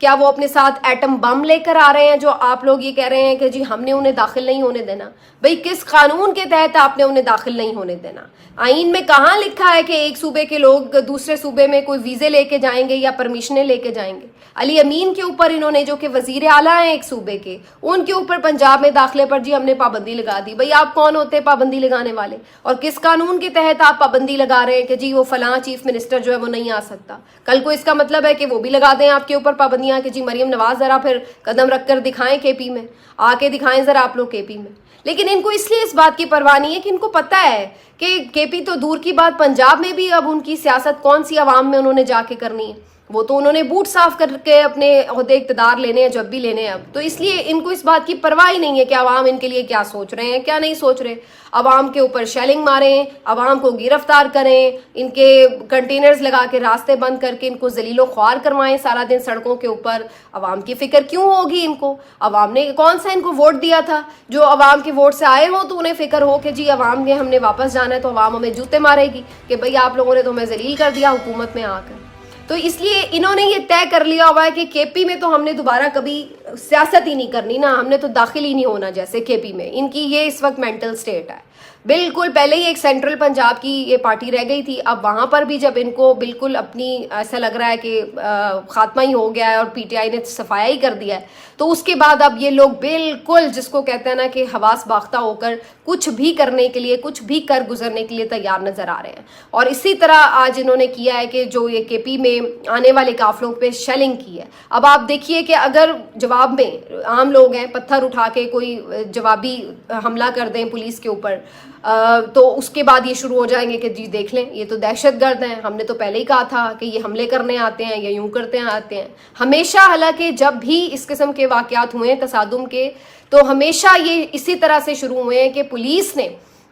کیا وہ اپنے ساتھ ایٹم بم لے کر آ رہے ہیں جو آپ لوگ یہ کہہ رہے ہیں کہ جی ہم نے انہیں داخل نہیں ہونے دینا؟ بھئی کس قانون کے تحت آپ نے انہیں داخل نہیں ہونے دینا؟ آئین میں کہاں لکھا ہے کہ ایک صوبے کے لوگ دوسرے صوبے میں کوئی ویزے لے کے جائیں گے یا پرمیشنیں لے کے جائیں گے؟ علی امین کے اوپر انہوں نے، جو کہ وزیر اعلیٰ ہیں ایک صوبے کے، ان کے اوپر پنجاب میں داخلے پر جی ہم نے پابندی لگا دی. بھئی آپ کون ہوتے ہیں پابندی لگانے والے؟ اور کس قانون کے تحت آپ پابندی لگا رہے ہیں کہ جی وہ فلاں چیف منسٹر جو ہے وہ نہیں آ سکتا؟ کل کو اس کا مطلب ہے کہ وہ بھی لگا دیں آپ کے اوپر پابندیاں کہ جی مریم نواز ذرا پھر قدم رکھ کر دکھائیں کے پی میں، آ کے دکھائیں ذرا آپ لوگ کے پی میں. لیکن ان کو اس لیے اس بات کی پرواہ نہیں ہے کہ ان کو پتہ ہے کہ کے پی تو دور کی بات، پنجاب میں بھی اب ان کی سیاست کون سی عوام میں انہوں نے جا کے کرنی ہے؟ وہ تو انہوں نے بوٹ صاف کر کے اپنے عہدے اقتدار لینے ہیں جب بھی لینے ہیں اب. تو اس لیے ان کو اس بات کی پرواہ ہی نہیں ہے کہ عوام ان کے لیے کیا سوچ رہے ہیں کیا نہیں سوچ رہے. عوام کے اوپر شیلنگ ماریں، عوام کو گرفتار کریں، ان کے کنٹینرز لگا کے راستے بند کر کے ان کو ذلیل و خوار کروائیں سارا دن سڑکوں کے اوپر. عوام کی فکر کیوں ہوگی ان کو؟ عوام نے کون سا ان کو ووٹ دیا تھا جو عوام کے ووٹ سے آئے ہوں تو انہیں فکر ہو کہ جی عوام نے ہم نے واپس جانا ہے تو عوام ہمیں جوتے مارے گی کہ بھئی آپ لوگوں نے تو ہمیں ذلیل کر دیا حکومت میں آ کر. تو اس لیے انہوں نے یہ طے کر لیا ہوا ہے کہ کے پی میں تو ہم نے دوبارہ کبھی سیاست ہی نہیں کرنی نا، ہم نے تو داخل ہی نہیں ہونا. جیسے کے پی میں ان کی یہ اس وقت مینٹل سٹیٹ ہے. بالکل پہلے ہی ایک سینٹرل پنجاب کی یہ پارٹی رہ گئی تھی، اب وہاں پر بھی جب ان کو بالکل اپنی ایسا لگ رہا ہے کہ خاتمہ ہی ہو گیا ہے اور پی ٹی آئی نے صفایا ہی کر دیا ہے، تو اس کے بعد اب یہ لوگ بالکل جس کو کہتے ہیں نا کہ حواس باختہ ہو کر کچھ بھی کرنے کے لیے، کچھ بھی کر گزرنے کے لیے تیار نظر آ رہے ہیں. اور اسی طرح آج انہوں نے کیا ہے کہ جو یہ کے پی میں آنے والے قافلوں پہ شیلنگ کی ہے. اب آپ دیکھیے کہ اگر جواب میں عام لوگ ہیں پتھر اٹھا کے کوئی جوابی حملہ کر دیں پولیس کے اوپر، تو اس کے بعد یہ شروع ہو جائیں گے کہ جی دیکھ لیں یہ تو دہشت گرد ہیں، ہم نے تو پہلے ہی کہا تھا کہ یہ حملے کرنے آتے ہیں یا یوں کرتے آتے ہیں. ہمیشہ حالانکہ جب بھی اس قسم کے واقعات ہوئے ہیں تصادم کے، تو ہمیشہ یہ اسی طرح سے شروع ہوئے ہیں کہ پولیس نے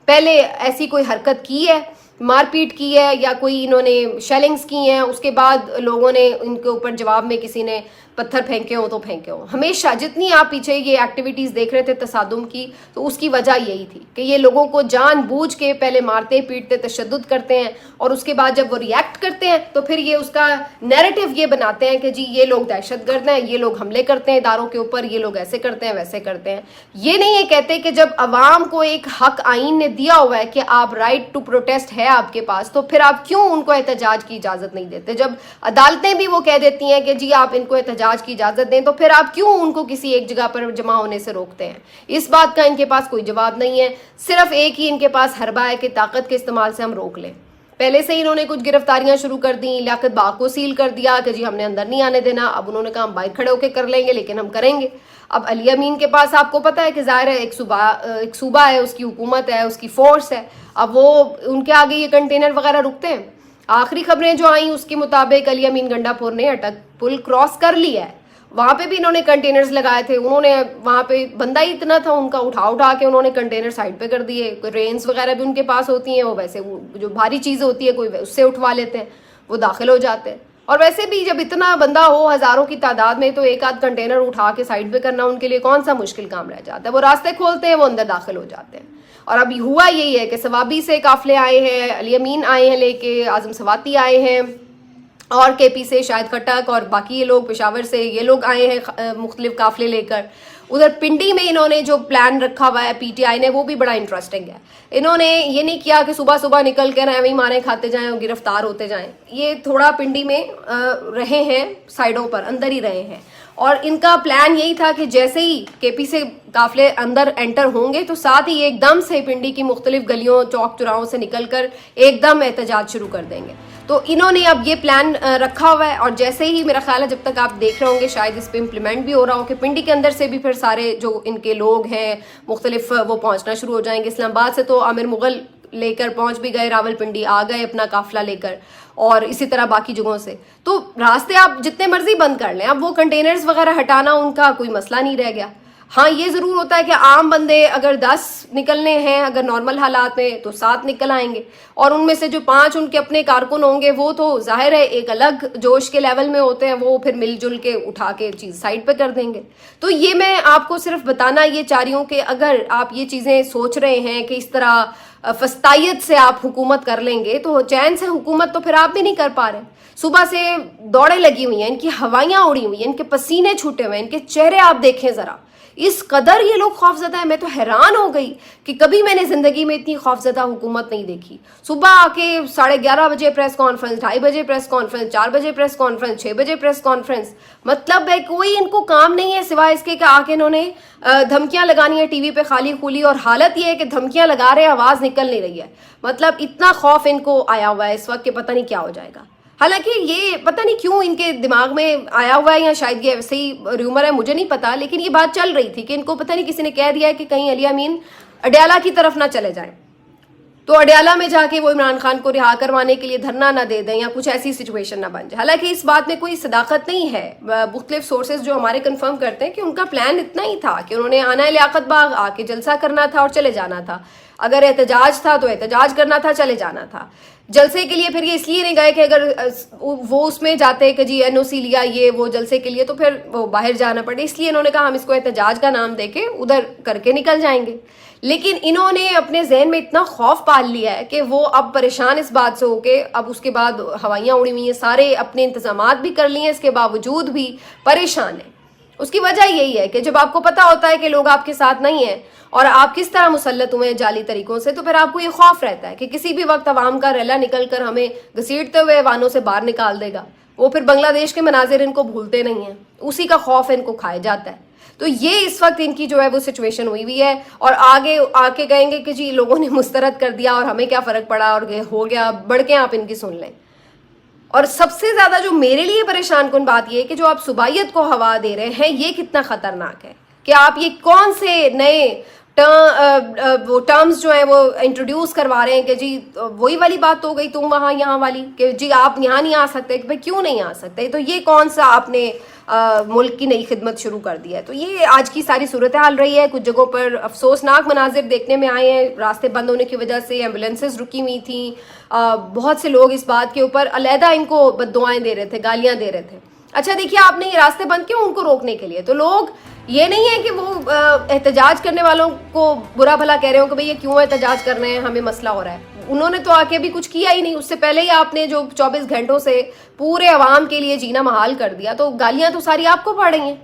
پہلے ایسی کوئی حرکت کی ہے، مار پیٹ کی ہے یا کوئی انہوں نے شیلنگز کی ہیں، اس کے بعد لوگوں نے ان کے اوپر جواب میں کسی نے پتھر پھینکے ہوں تو پھینکے ہوں. ہمیشہ جتنی آپ پیچھے یہ ایکٹیویٹیز دیکھ رہے تھے تصادم کی، تو اس کی وجہ یہی تھی کہ یہ لوگوں کو جان بوجھ کے پہلے مارتے پیٹتے تشدد کرتے ہیں، اور اس کے بعد جب وہ ریئیکٹ کرتے ہیں تو پھر یہ اس کا نیریٹو یہ بناتے ہیں کہ جی یہ لوگ دہشت گرد ہیں، یہ لوگ حملے کرتے ہیں اداروں کے اوپر، یہ لوگ ایسے کرتے ہیں ویسے کرتے ہیں. یہ نہیں یہ کہتے کہ جب عوام کو ایک حق آئین نے دیا ہوا ہے کہ آپ رائٹ ٹو پروٹیسٹ ہے آپ کے پاس، تو پھر آپ کیوں ان کو احتجاج کی اجازت نہیں دیتے؟ جب عدالتیں بھی وہ کہہ دیتی ہیں کہ جی آپ ان کو احتجاج کی اجازت دیں، تو پھر آپ کیوں ان کو کسی ایک جگہ پر جمع ہونے سے روکتے ہیں؟ اس بات کا ان کے پاس کوئی جواب نہیں ہے. صرف ایک ہی ان کے پاس حربہ ہے کہ طاقت کے استعمال سے ہم روک لیں. پہلے سے ہی انہوں نے کچھ گرفتاریاں شروع کر دیں، لیاقت باغ کو سیل کر دیا کہ جی ہم نے اندر نہیں آنے دینا. اب انہوں نے کہا ہم باہر کھڑے ہو کے کر لیں گے لیکن ہم کریں گے. اب علی امین کے پاس آپ کو پتہ ہے کہ ظاہر ہے ایک صوبہ ہے، اس کی حکومت ہے، اس کی فورس ہے. اب وہ ان کے آگے یہ کنٹینر وغیرہ رکتے ہیں؟ آخری خبریں جو آئیں اس کے مطابق علی امین گنڈا پور نے اٹک پل کراس کر لیا ہے. وہاں پہ بھی انہوں نے کنٹینرز لگائے تھے، انہوں نے وہاں پہ بندہ ہی اتنا تھا ان کا، اٹھا کے انہوں نے کنٹینر سائڈ پہ کر دیے. رینز وغیرہ بھی ان کے پاس ہوتی ہیں، وہ ویسے جو بھاری چیزیں ہوتی ہے کوئی اس سے اٹھوا لیتے ہیں، وہ داخل ہو جاتے ہیں. اور ویسے بھی جب اتنا بندہ ہو ہزاروں کی تعداد میں، تو ایک آدھ کنٹینر اٹھا کے سائڈ پہ کرنا ان کے لیے کون سا مشکل کام رہ جاتا ہے؟ وہ راستے کھولتے ہیں، وہ اندر داخل ہو جاتے ہیں. اور ابھی ہوا یہی ہے کہ ثوابی سے قافلے آئے ہیں، علی امین آئے ہیں لے کے، اعظم سواتی آئے ہیں، اور کے پی سے شاہد خٹک اور باقی یہ لوگ پشاور سے یہ لوگ آئے ہیں مختلف قافلے لے کر. ادھر پنڈی میں انہوں نے جو پلان رکھا ہوا ہے پی ٹی آئی نے، وہ بھی بڑا انٹرسٹنگ ہے. انہوں نے یہ نہیں کیا کہ صبح صبح نکل کے ایویں مارے کھاتے جائیں اور گرفتار ہوتے جائیں. یہ تھوڑا پنڈی میں رہے ہیں، سائڈوں پر اندر ہی رہے ہیں. اور ان کا پلان یہی تھا کہ جیسے ہی کے پی سے قافلے اندر انٹر ہوں گے تو ساتھ ہی ایک دم سے پنڈی کی مختلف گلیوں چوک چوراہوں سے نکل کر ایک دم احتجاج شروع کر دیں گے. تو انہوں نے اب یہ پلان رکھا ہوا ہے، اور جیسے ہی میرا خیال ہے جب تک آپ دیکھ رہے ہوں گے شاید اس پہ امپلیمنٹ بھی ہو رہا ہو کہ پنڈی کے اندر سے بھی پھر سارے جو ان کے لوگ ہیں مختلف وہ پہنچنا شروع ہو جائیں گے. اسلام آباد سے تو عامر مغل لے کر پہنچ بھی گئے، راول پنڈی آ گئے اپنا قافلہ لے کر، اور اسی طرح باقی جگہوں سے. تو راستے آپ جتنے مرضی بند کر لیں، اب وہ کنٹینرز وغیرہ ہٹانا ان کا کوئی مسئلہ نہیں رہ گیا. ہاں یہ ضرور ہوتا ہے کہ عام بندے اگر 10 نکلنے ہیں اگر نارمل حالات میں تو 7 نکل آئیں گے، اور ان میں سے جو 5 ان کے اپنے کارکن ہوں گے وہ تو ظاہر ہے ایک الگ جوش کے لیول میں ہوتے ہیں، وہ پھر مل جل کے اٹھا کے چیز سائڈ پہ کر دیں گے. تو یہ میں آپ کو صرف بتانا یہ چاہ رہی ہوں کہ اگر آپ یہ چیزیں سوچ رہے ہیں کہ اس طرح فستائیت سے آپ حکومت کر لیں گے تو چین سے حکومت تو پھر آپ بھی نہیں کر پا رہے. صبح سے دوڑیں لگی ہوئی ہیں، ان کی ہوائیاں اڑی ہوئی ہیں، ان کے پسینے چھوٹے ہوئے ہیں، ان کے چہرے آپ دیکھیں ذرا، اس قدر یہ لوگ خوفزدہ ہیں. میں تو حیران ہو گئی کہ کبھی میں نے زندگی میں اتنی خوفزدہ حکومت نہیں دیکھی. صبح آ کے 11:30 بجے پریس کانفرنس، 2:30 بجے پریس کانفرنس، 4 بجے پریس کانفرنس، 6 بجے پریس کانفرنس. مطلب ہے کوئی ان کو کام نہیں ہے سوائے اس کے کہ آ کے انہوں نے دھمکیاں لگانی ہے ٹی وی پہ خالی خولی، اور حالت یہ ہے کہ دھمکیاں لگا رہے ہیں، آواز نکل نہیں رہی ہے. مطلب اتنا خوف ان کو آیا ہوا ہے اس وقت کہ پتہ نہیں کیا ہو جائے گا. حالانکہ یہ پتہ نہیں کیوں ان کے دماغ میں آیا ہوا ہے، یا شاید یہ ویسے ہی ریومر ہے، مجھے نہیں پتا، لیکن یہ بات چل رہی تھی کہ ان کو پتہ نہیں کسی نے کہہ دیا ہے کہ کہیں علی امین اڈیالہ کی طرف نہ چلے جائیں، تو اڈیالہ میں جا کے وہ عمران خان کو رہا کروانے کے لیے دھرنا نہ دے دیں یا کچھ ایسی سچویشن نہ بن جائے. حالانکہ اس بات میں کوئی صداقت نہیں ہے. مختلف سورسز جو ہمارے کنفرم کرتے ہیں کہ ان کا پلان اتنا ہی تھا کہ انہوں نے آنا ہے لیاقت باغ، آ کے جلسہ کرنا تھا اور چلے جانا تھا. اگر احتجاج تھا تو احتجاج کرنا تھا، چلے جانا تھا. جلسے کے لیے پھر یہ اس لیے نہیں گئے کہ اگر وہ اس میں جاتے کہ جی NOC لیا یہ وہ جلسے کے لیے تو پھر وہ باہر جانا پڑے، اس لیے انہوں نے کہا ہم اس کو احتجاج کا نام دے کے ادھر کر کے نکل جائیں گے. لیکن انہوں نے اپنے ذہن میں اتنا خوف پال لیا ہے کہ وہ اب پریشان اس بات سے ہو کے اب اس کے بعد ہوائیاں اڑی ہوئی ہیں، سارے اپنے انتظامات بھی کر لیے ہیں، اس کے باوجود بھی پریشان ہیں. اس کی وجہ یہی ہے کہ جب آپ کو پتا ہوتا ہے کہ لوگ آپ کے ساتھ نہیں ہیں اور آپ کس طرح مسلط ہوئے ہیں جعلی طریقوں سے، تو پھر آپ کو یہ خوف رہتا ہے کہ کسی بھی وقت عوام کا ریلا نکل کر ہمیں گھسیٹتے ہوئے وانوں سے باہر نکال دے گا. وہ پھر بنگلہ دیش کے مناظر ان کو بھولتے نہیں ہیں، اسی کا خوف ان کو کھائے جاتا ہے. تو یہ اس وقت ان کی جو ہے وہ سچویشن ہوئی ہے، اور آگے آ کے کہیں گے کہ جی لوگوں نے مسترد کر دیا اور ہمیں کیا فرق پڑا اور ہو گیا. بڑھ کے آپ ان کی سن لیں. اور سب سے زیادہ جو میرے لیے پریشان کن بات یہ ہے کہ جو آپ صوبائیت کو ہوا دے رہے ہیں یہ کتنا خطرناک ہے کہ آپ یہ کون سے نئے وہ ٹرمز جو ہیں وہ انٹروڈیوس کروا رہے ہیں کہ جی وہی والی بات ہو گئی تم وہاں یہاں والی کہ جی آپ یہاں نہیں آ سکتے، کہ بھائی کیوں نہیں آ سکتے. تو یہ کون سا آپ نے ملک کی نئی خدمت شروع کر دی ہے. تو یہ آج کی ساری صورتحال رہی ہے. کچھ جگہوں پر افسوسناک مناظر دیکھنے میں آئے ہیں، راستے بند ہونے کی وجہ سے ایمبولینسز رکی ہوئی تھیں. بہت سے لوگ اس بات کے اوپر علیحدہ ان کو بد دعائیں دے رہے تھے، گالیاں دے رہے تھے. اچھا دیکھیے آپ نے یہ راستے بند کیوں ان کو روکنے کے لیے. تو لوگ یہ نہیں ہے کہ وہ احتجاج کرنے والوں کو برا بھلا کہہ رہے ہوں کہ بھئی یہ کیوں احتجاج کر رہے ہیں، ہمیں مسئلہ ہو رہا ہے. انہوں نے تو آ کے بھی کچھ کیا ہی نہیں. اس سے پہلے ہی آپ نے جو 24 گھنٹوں سے پورے عوام کے لیے جینا محال کر دیا. تو گالیاں تو ساری آپ کو پڑ رہی ہیں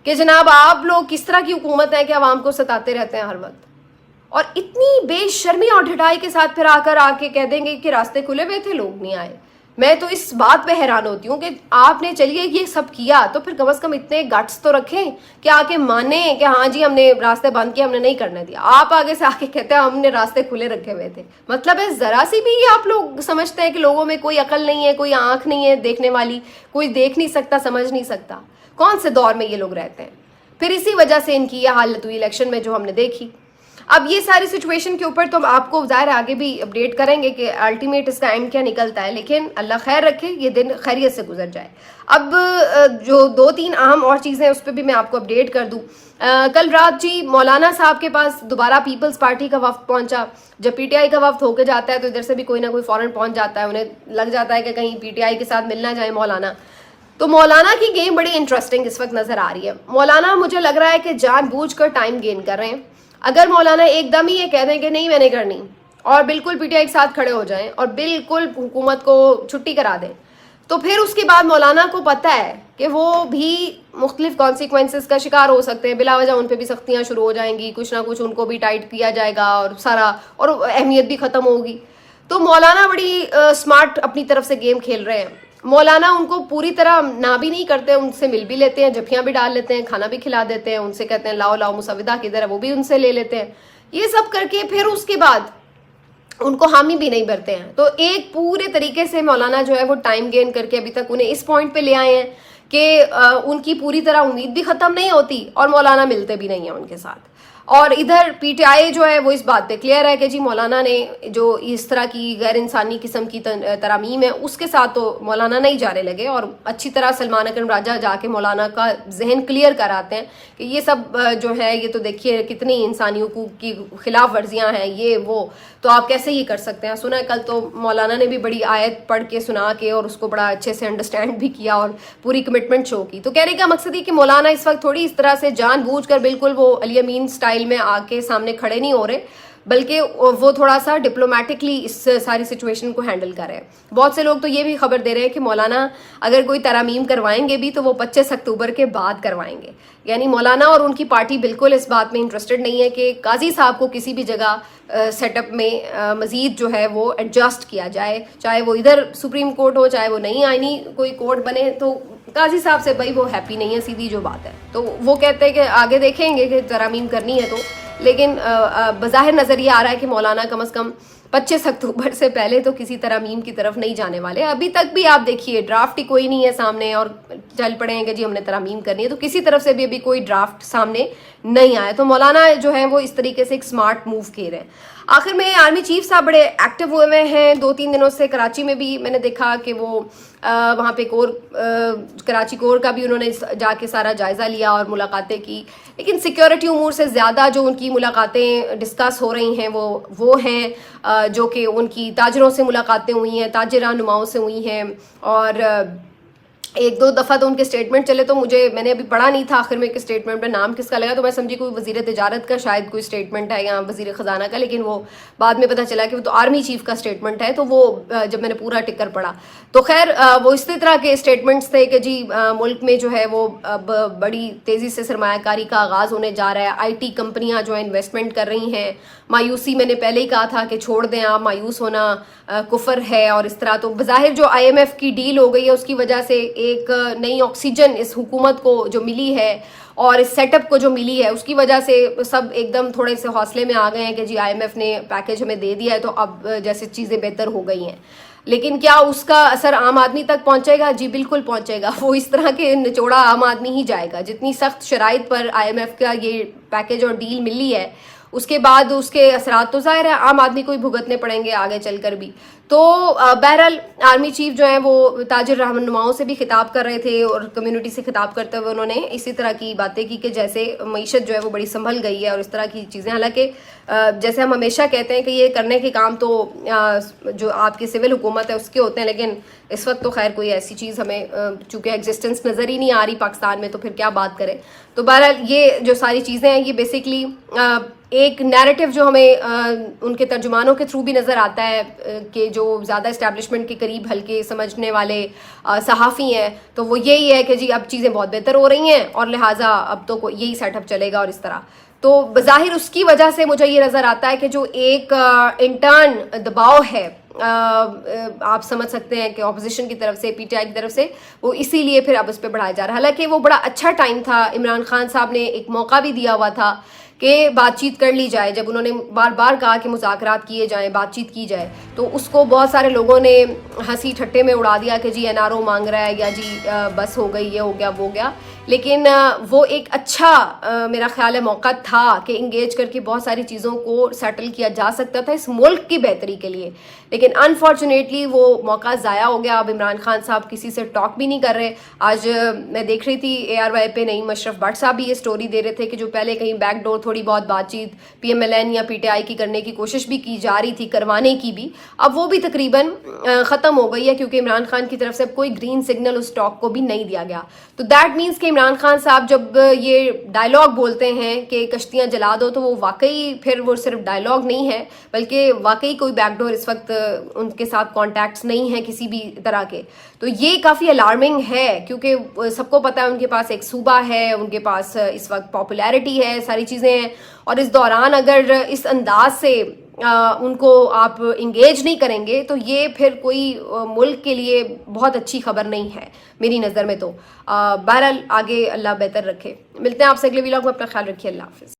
کہ جناب آپ لوگ کس طرح کی حکومت ہے کہ عوام کو ستاتے رہتے ہیں ہر وقت. اور اتنی بے شرمی اور ڈھٹائی کے ساتھ پھر آ کے کہہ دیں گے کہ راستے کھلے ہوئے تھے لوگ نہیں آئے. میں تو اس بات پہ حیران ہوتی ہوں کہ آپ نے چلیے یہ سب کیا تو پھر کم از کم اتنے گٹس تو رکھیں کہ آ کے مانیں کہ ہاں جی ہم نے راستے بند کیا، ہم نے نہیں کرنے دیا. آپ آگے سے آ کے کہتے ہیں ہم نے راستے کھلے رکھے ہوئے تھے. مطلب ہے ذرا سی بھی آپ لوگ سمجھتے ہیں کہ لوگوں میں کوئی عقل نہیں ہے، کوئی آنکھ نہیں ہے دیکھنے والی، کوئی دیکھ نہیں سکتا، سمجھ نہیں سکتا. کون سے دور میں یہ لوگ رہتے ہیں. پھر اسی وجہ سے ان کی یہ حالت ہوئی الیکشن میں جو ہم نے دیکھی. اب یہ ساری سچویشن کے اوپر تو ہم آپ کو ظاہر آگے بھی اپڈیٹ کریں گے کہ الٹیمیٹ اس کا اینڈ کیا نکلتا ہے، لیکن اللہ خیر رکھے یہ دن خیریت سے گزر جائے. اب جو 2-3 اہم اور چیزیں اس پہ بھی میں آپ کو اپڈیٹ کر دوں. کل رات جی مولانا صاحب کے پاس دوبارہ پیپلز پارٹی کا وفد پہنچا. جب PTI کا وفد ہو کے جاتا ہے تو ادھر سے بھی کوئی نہ کوئی فوراً پہنچ جاتا ہے، انہیں لگ جاتا ہے کہ کہیں PTI کے ساتھ ملنا جائے مولانا. تو مولانا کی گیم بڑی انٹرسٹنگ اس وقت نظر آ رہی ہے. مولانا مجھے لگ رہا ہے کہ جان بوجھ کر ٹائم گین کر رہے ہیں. اگر مولانا ایک دم ہی یہ کہہ دیں کہ نہیں میں نہیں کرنی اور بالکل PTI کے ساتھ کھڑے ہو جائیں اور بالکل حکومت کو چھٹی کرا دیں، تو پھر اس کے بعد مولانا کو پتہ ہے کہ وہ بھی مختلف کانسیکوینسز کا شکار ہو سکتے ہیں. بلا وجہ ان پہ بھی سختیاں شروع ہو جائیں گی، کچھ نہ کچھ ان کو بھی ٹائٹ کیا جائے گا اور سارا اور اہمیت بھی ختم ہوگی. تو مولانا بڑی سمارٹ اپنی طرف سے گیم کھیل رہے ہیں. مولانا ان کو پوری طرح نہ بھی نہیں کرتے، ان سے مل بھی لیتے ہیں، جھپیاں بھی ڈال لیتے ہیں، کھانا بھی کھلا دیتے ہیں، ان سے کہتے ہیں لاؤ مسودہ کدھر ہے وہ بھی ان سے لے لیتے ہیں. یہ سب کر کے پھر اس کے بعد ان کو حامی بھی نہیں بھرتے ہیں. تو ایک پورے طریقے سے مولانا جو ہے وہ ٹائم گین کر کے ابھی تک انہیں اس پوائنٹ پہ لے آئے ہیں کہ ان کی پوری طرح امید بھی ختم نہیں ہوتی اور مولانا ملتے بھی نہیں ہیں ان کے ساتھ. اور ادھر پی ٹی آئی جو ہے وہ اس بات پہ کلیئر ہے کہ جی مولانا نے جو اس طرح کی غیر انسانی قسم کی ترامیم ہے اس کے ساتھ تو مولانا نہیں جانے لگے، اور اچھی طرح سلمان اکرم راجہ جا کے مولانا کا ذہن کلیئر کراتے ہیں کہ یہ سب جو ہے یہ تو دیکھیے کتنی انسانی حقوق کی خلاف ورزیاں ہیں، یہ وہ تو آپ کیسے ہی کر سکتے ہیں۔ سنا کل تو مولانا نے بھی بڑی آیت پڑھ کے سنا کے اور اس کو بڑا اچھے سے انڈرسٹینڈ بھی کیا اور پوری کمٹمنٹ شو کی۔ تو کہنے کا مقصد یہ کہ مولانا اس وقت تھوڑی اس طرح سے جان بوجھ کر بالکل وہ علی امین سٹائل میں آ کے سامنے کھڑے نہیں ہو رہے، بلکہ وہ تھوڑا سا ڈپلومیٹکلی اس ساری سچویشن کو ہینڈل کر رہے ہیں۔ بہت سے لوگ تو یہ بھی خبر دے رہے ہیں کہ مولانا اگر کوئی ترامیم کروائیں گے بھی تو وہ 25 اکتوبر کے بعد کروائیں گے، یعنی مولانا اور ان کی پارٹی بالکل اس بات میں انٹرسٹڈ نہیں ہے کہ قاضی صاحب کو کسی بھی جگہ سیٹ اپ میں مزید جو ہے وہ ایڈجسٹ کیا جائے، چاہے وہ ادھر سپریم کورٹ ہو چاہے وہ نئی آئینی کوئی کورٹ بنے، تو قاضی صاحب سے بھائی وہ ہیپی نہیں ہے، سیدھی جو بات ہے۔ تو وہ کہتے ہیں کہ آگے دیکھیں گے کہ ترامیم کرنی ہے تو، لیکن بظاہر نظر یہ آ رہا ہے کہ مولانا کم از کم 25 اکتوبر سے پہلے تو کسی ترامیم کی طرف نہیں جانے والے۔ ابھی تک بھی آپ دیکھیے ڈرافٹ ہی کوئی نہیں ہے سامنے، اور چل پڑے ہیں کہ جی ہم نے ترامیم کرنی ہے، تو کسی طرف سے بھی ابھی کوئی ڈرافٹ سامنے نہیں آیا۔ تو مولانا جو ہے وہ اس طریقے سے ایک سمارٹ موو کیے رہے ہیں۔ آخر میں آرمی چیف صاحب بڑے ایکٹیو ہوئے ہیں 2-3 دنوں سے۔ کراچی میں بھی میں نے دیکھا کہ وہ وہاں پہ کراچی کور کا بھی انہوں نے جا کے سارا جائزہ لیا اور ملاقاتیں کی، لیکن سیکیورٹی امور سے زیادہ جو ان کی ملاقاتیں ڈسکس ہو رہی ہیں وہ ہیں جو کہ ان کی تاجروں سے ملاقاتیں ہوئی ہیں، تاجر رہنماؤں سے ہوئی ہیں، اور 1-2 دفعہ تو ان کے سٹیٹمنٹ چلے، تو میں نے ابھی پڑھا نہیں تھا آخر میں کہ سٹیٹمنٹ میں نام کس کا لگا، تو میں سمجھی کوئی وزیر تجارت کا شاید کوئی سٹیٹمنٹ ہے یا وزیر خزانہ کا، لیکن وہ بعد میں پتہ چلا کہ وہ تو آرمی چیف کا سٹیٹمنٹ ہے۔ تو وہ جب میں نے پورا ٹکر پڑھا تو خیر وہ اسی طرح کے سٹیٹمنٹس تھے کہ جی ملک میں جو ہے وہ اب بڑی تیزی سے سرمایہ کاری کا آغاز ہونے جا رہا ہے، آئی ٹی کمپنیاں جو ہے انویسٹمنٹ کر رہی ہیں، مایوسی میں نے پہلے ہی کہا تھا کہ چھوڑ دیں آپ، مایوس ہونا کفر ہے، اور اس طرح تو بظاہر جو آئی ایم ایف کی ڈیل ہو گئی ہے اس کی وجہ سے ایک نئی آکسیجن اس حکومت کو جو ملی ہے اور اس سیٹ اپ کو جو ملی ہے اس کی وجہ سے سب ایک دم تھوڑے سے حوصلے میں آ گئے ہیں کہ جی آئی ایم ایف نے پیکج ہمیں دے دیا ہے تو اب جیسے چیزیں بہتر ہو گئی ہیں۔ لیکن کیا اس کا اثر عام آدمی تک پہنچے گا؟ جی بالکل پہنچے گا، وہ اس طرح کے نچوڑا عام آدمی ہی جائے گا۔ جتنی سخت شرائط پر آئی ایم ایف کا یہ پیکج اور ڈیل ملی ہے اس کے بعد اس کے اثرات تو ظاہر ہے عام آدمی کو ہی بھگتنے پڑیں گے آگے چل کر بھی۔ تو بہرحال آرمی چیف جو ہیں وہ تاجر رہنماؤں سے بھی خطاب کر رہے تھے اور کمیونٹی سے خطاب کرتے ہوئے انہوں نے اسی طرح کی باتیں کی کہ جیسے معیشت جو ہے وہ بڑی سنبھل گئی ہے اور اس طرح کی چیزیں، حالانکہ جیسے ہم ہمیشہ کہتے ہیں کہ یہ کرنے کے کام تو جو آپ کی سول حکومت ہے اس کے ہوتے ہیں، لیکن اس وقت تو خیر کوئی ایسی چیز ہمیں چونکہ ایگزسٹنس نظر ہی نہیں آ رہی پاکستان میں، تو پھر کیا بات کریں۔ تو بہرحال یہ جو ساری چیزیں ہیں یہ بیسکلی ایک نیریٹو جو ہمیں ان کے ترجمانوں کے تھرو بھی نظر آتا ہے کہ جو زیادہ اسٹیبلشمنٹ کے قریب ہلکے سمجھنے والے صحافی ہیں تو وہ یہی ہے کہ جی اب چیزیں بہت بہتر ہو رہی ہیں اور لہٰذا اب تو یہی سیٹ اپ چلے گا اور اس طرح۔ تو بظاہر اس کی وجہ سے مجھے یہ نظر آتا ہے کہ جو ایک انٹرن دباؤ ہے آپ سمجھ سکتے ہیں کہ اپوزیشن کی طرف سے، پی ٹی آئی کی طرف سے، وہ اسی لیے پھر اب اس پہ بڑھایا جا رہا ہے۔ حالانکہ وہ بڑا اچھا ٹائم تھا، عمران خان صاحب نے ایک موقع بھی دیا ہوا تھا کہ بات چیت کر لی جائے، جب انہوں نے بار بار کہا کہ مذاکرات کیے جائیں، بات چیت کی جائے، تو اس کو بہت سارے لوگوں نے ہنسی ٹھٹے میں اڑا دیا کہ جی این آر او مانگ رہا ہے یا جی بس ہو گئی، یہ ہو گیا وہ گیا۔ لیکن وہ ایک اچھا میرا خیال ہے موقع تھا کہ انگیج کر کے بہت ساری چیزوں کو سیٹل کیا جا سکتا تھا اس ملک کی بہتری کے لیے، لیکن انفارچونیٹلی وہ موقع ضائع ہو گیا۔ اب عمران خان صاحب کسی سے ٹاک بھی نہیں کر رہے۔ آج میں دیکھ رہی تھی اے آر وائی پہ نعیم اشرف بٹ صاحب بھی یہ سٹوری دے رہے تھے کہ جو پہلے کہیں بیک ڈور تھوڑی بہت بات چیت پی ایم ایل این یا پی ٹی آئی کی کرنے کی کوشش بھی کی جا رہی تھی، کروانے کی بھی، اب وہ بھی تقریباً ختم ہو گئی ہے کیونکہ عمران خان کی طرف سے اب کوئی گرین سگنل اس ٹاک کو بھی نہیں دیا گیا۔ تو دیٹ مینس کہ عمران خان صاحب جب یہ ڈائلاگ بولتے ہیں کہ کشتیاں جلا دو تو وہ واقعی پھر وہ صرف ڈائلاگ نہیں ہے بلکہ واقعی کوئی بیک ڈور اس وقت ان کے ساتھ کانٹیکٹس نہیں ہیں کسی بھی طرح کے۔ تو یہ کافی الارمنگ ہے کیونکہ سب کو پتہ ہے ان کے پاس ایک صوبہ ہے، ان کے پاس اس وقت پاپولیرٹی ہے، ساری چیزیں ہیں، اور اس دوران اگر اس انداز سے ان کو آپ انگیج نہیں کریں گے تو یہ پھر کوئی ملک کے لیے بہت اچھی خبر نہیں ہے میری نظر میں۔ تو بہرحال آگے اللہ بہتر رکھے۔ ملتے ہیں آپ سے اگلے ویلاگ میں، اپنا خیال رکھیے، اللہ حافظ۔